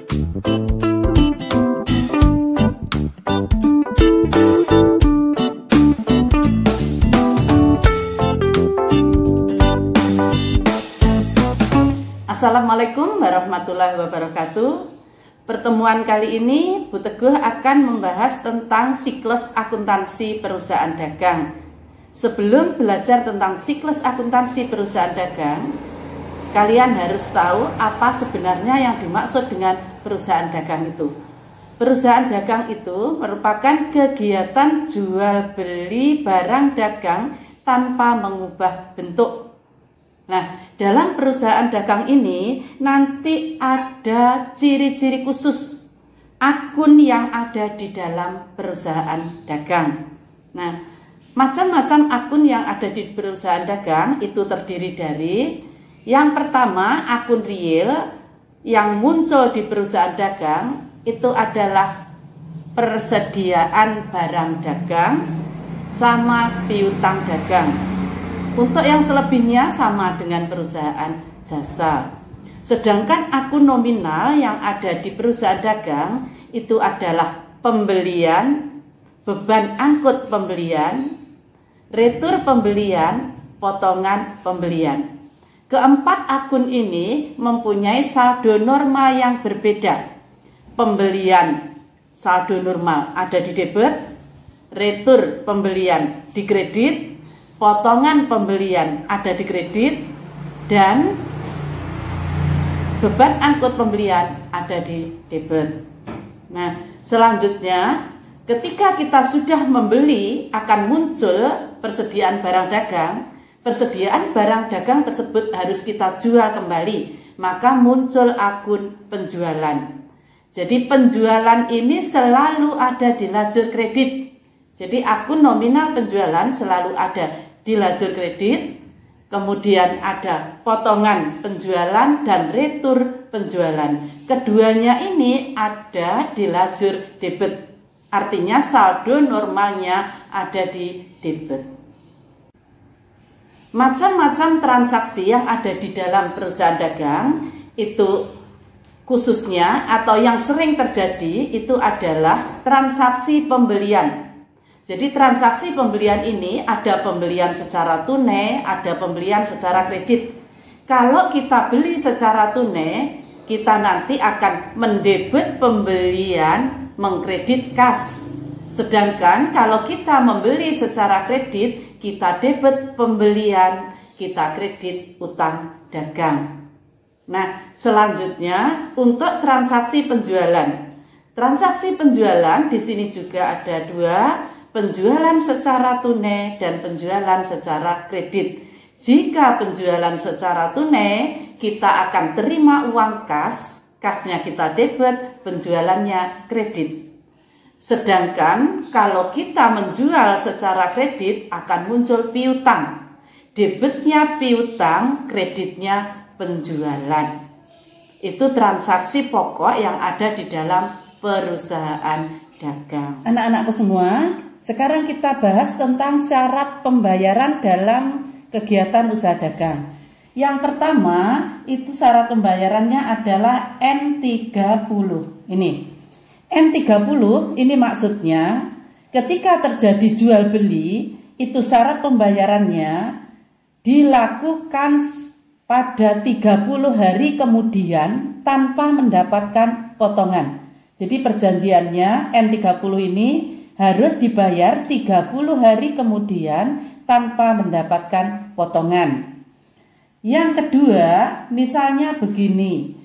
Assalamualaikum warahmatullahi wabarakatuh. Pertemuan kali ini Bu Teguh akan membahas tentang siklus akuntansi perusahaan dagang. Sebelum belajar tentang siklus akuntansi perusahaan dagang, kalian harus tahu apa sebenarnya yang dimaksud dengan perusahaan dagang itu. Perusahaan dagang itu merupakan kegiatan jual beli barang dagang tanpa mengubah bentuk. Nah, dalam perusahaan dagang ini nanti ada ciri-ciri khusus akun yang ada di dalam perusahaan dagang. Nah, macam-macam akun yang ada di perusahaan dagang itu terdiri dari yang pertama, akun real yang muncul di perusahaan dagang itu adalah persediaan barang dagang sama piutang dagang. Untuk yang selebihnya sama dengan perusahaan jasa. Sedangkan akun nominal yang ada di perusahaan dagang itu adalah pembelian, beban angkut pembelian, retur pembelian, potongan pembelian. Keempat akun ini mempunyai saldo normal yang berbeda. Pembelian saldo normal ada di debit, retur pembelian di kredit, potongan pembelian ada di kredit, dan beban angkut pembelian ada di debit. Nah, selanjutnya ketika kita sudah membeli akan muncul persediaan barang dagang. Persediaan barang dagang tersebut harus kita jual kembali, maka muncul akun penjualan. Jadi penjualan ini selalu ada di lajur kredit. Jadi akun nominal penjualan selalu ada di lajur kredit, kemudian ada potongan penjualan dan retur penjualan. Keduanya ini ada di lajur debit, artinya saldo normalnya ada di debit. Macam-macam transaksi yang ada di dalam perusahaan dagang itu khususnya atau yang sering terjadi itu adalah transaksi pembelian. Jadi transaksi pembelian ini ada pembelian secara tunai, ada pembelian secara kredit. Kalau kita beli secara tunai, kita nanti akan mendebit pembelian, mengkredit kas. Sedangkan kalau kita membeli secara kredit, kita debit pembelian, kita kredit utang dagang. Nah, selanjutnya untuk transaksi penjualan. Transaksi penjualan di sini juga ada dua, penjualan secara tunai dan penjualan secara kredit. Jika penjualan secara tunai, kita akan terima uang kas, kasnya kita debit, penjualannya kredit. Sedangkan kalau kita menjual secara kredit akan muncul piutang. Debitnya piutang, kreditnya penjualan. Itu transaksi pokok yang ada di dalam perusahaan dagang. Anak-anakku semua, sekarang kita bahas tentang syarat pembayaran dalam kegiatan usaha dagang. Yang pertama, itu syarat pembayarannya adalah N30. Ini N30 ini maksudnya ketika terjadi jual beli, itu syarat pembayarannya dilakukan pada 30 hari kemudian tanpa mendapatkan potongan. Jadi perjanjiannya N30 ini harus dibayar 30 hari kemudian tanpa mendapatkan potongan. Yang kedua, misalnya begini,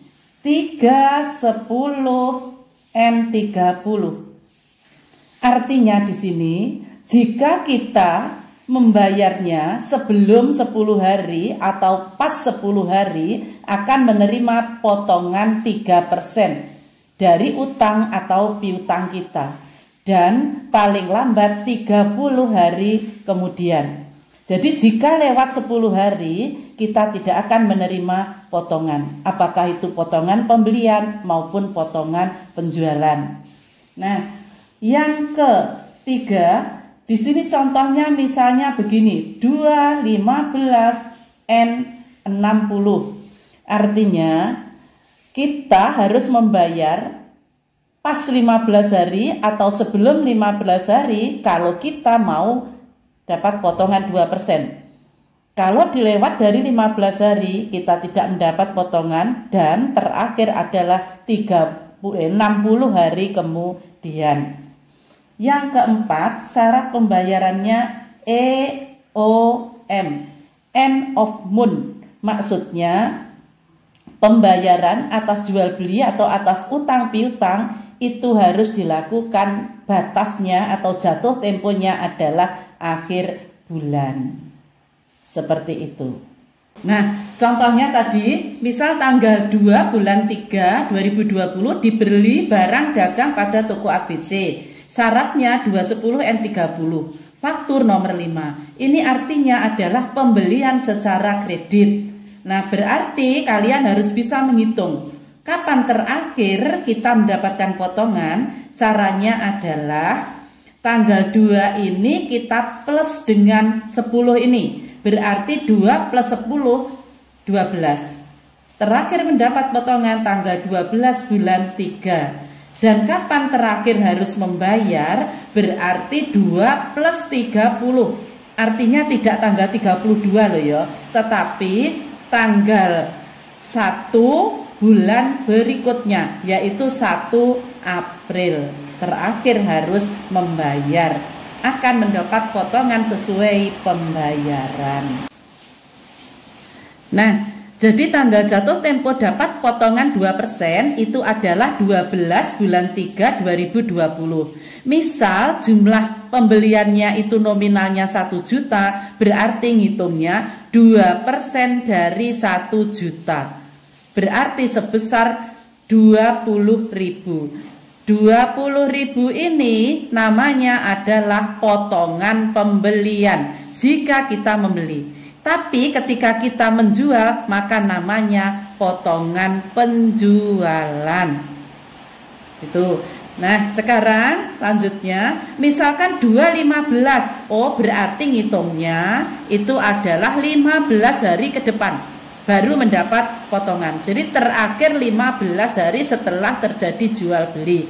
310 N30. Artinya di sini, jika kita membayarnya sebelum 10 hari atau pas 10 hari akan menerima potongan 3% dari utang atau piutang kita. Dan paling lambat 30 hari kemudian. Jadi jika lewat 10 hari kita tidak akan menerima potongan. Apakah itu potongan pembelian maupun potongan penjualan. Nah, yang ketiga, di sini contohnya misalnya begini, 215 N60. Artinya kita harus membayar pas 15 hari atau sebelum 15 hari kalau kita mau dapat potongan 2%. Kalau dilewat dari 15 hari kita tidak mendapat potongan, dan terakhir adalah 60 hari kemudian. Yang keempat, syarat pembayarannya EOM, end of month. Maksudnya pembayaran atas jual beli atau atas utang piutang itu harus dilakukan, batasnya atau jatuh temponya adalah akhir bulan. Seperti itu. Nah, contohnya tadi, misal tanggal 2 bulan 3 2020 dibeli barang dagang pada toko ABC. Syaratnya 210N30. Faktur nomor 5. Ini artinya adalah pembelian secara kredit. Nah, berarti kalian harus bisa menghitung kapan terakhir kita mendapatkan potongan. Caranya adalah tanggal 2 ini kita plus dengan 10 ini. Berarti 2 plus 10, 12. Terakhir mendapat potongan tanggal 12 bulan 3. Dan kapan terakhir harus membayar? Berarti 2 plus 30. Artinya tidak tanggal 32 loh ya. Tetapi tanggal 1 bulan berikutnya, yaitu 1 April. Terakhir harus membayar, akan mendapat potongan sesuai pembayaran. Nah, jadi tanggal jatuh tempo dapat potongan 2% itu adalah 12 bulan 3 2020. Misal jumlah pembeliannya itu nominalnya 1 juta, berarti ngitungnya 2% dari 1 juta. Berarti sebesar 20.000. 20.000 ini namanya adalah potongan pembelian jika kita membeli. Tapi ketika kita menjual maka namanya potongan penjualan. Itu. Nah, sekarang lanjutnya misalkan 2.15. Oh, berarti ngitungnya itu adalah 15 hari ke depan baru mendapat potongan. Jadi terakhir 15 hari setelah terjadi jual beli.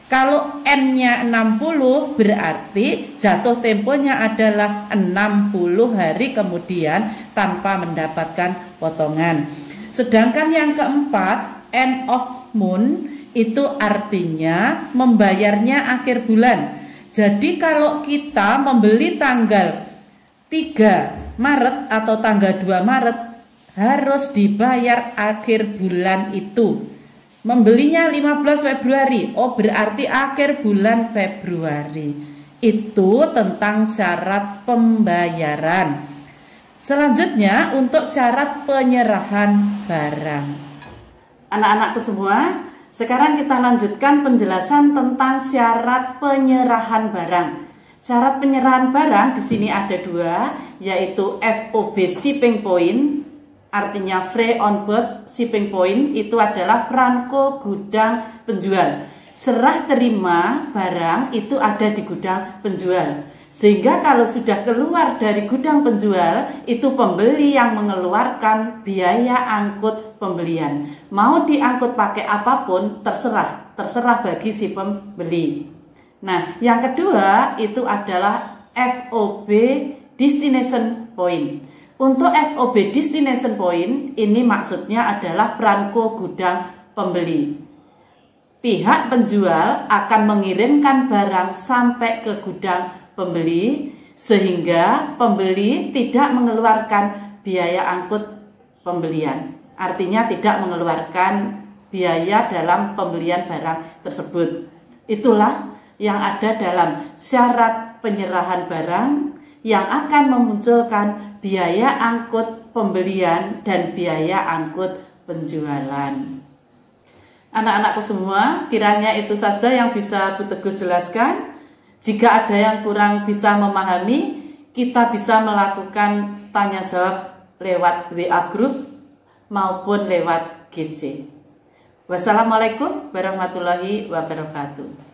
Kalau N-nya 60 berarti jatuh temponya adalah 60 hari kemudian tanpa mendapatkan potongan. Sedangkan yang keempat, end of month, itu artinya membayarnya akhir bulan. Jadi kalau kita membeli tanggal 3 Maret atau tanggal 2 Maret harus dibayar akhir bulan itu. Membelinya 15 Februari, oh berarti akhir bulan Februari. Itu tentang syarat pembayaran. Selanjutnya untuk syarat penyerahan barang. Anak-anakku semua, sekarang kita lanjutkan penjelasan tentang syarat penyerahan barang. Syarat penyerahan barang di sini ada 2, yaitu FOB shipping point. Artinya free on board shipping point itu adalah perangko gudang penjual. Serah terima barang itu ada di gudang penjual. Sehingga kalau sudah keluar dari gudang penjual, itu pembeli yang mengeluarkan biaya angkut pembelian. Mau diangkut pakai apapun terserah bagi si pembeli. Nah, yang kedua itu adalah FOB destination point. Untuk FOB destination point ini maksudnya adalah perangko gudang pembeli. Pihak penjual akan mengirimkan barang sampai ke gudang pembeli sehingga pembeli tidak mengeluarkan biaya angkut pembelian. Artinya tidak mengeluarkan biaya dalam pembelian barang tersebut. Itulah yang ada dalam syarat penyerahan barang yang akan memunculkan biaya angkut pembelian dan biaya angkut penjualan. Anak-anakku semua, kiranya itu saja yang bisa Bu Teguh jelaskan. Jika ada yang kurang bisa memahami, kita bisa melakukan tanya jawab lewat WA group maupun lewat GC. Wassalamualaikum warahmatullahi wabarakatuh.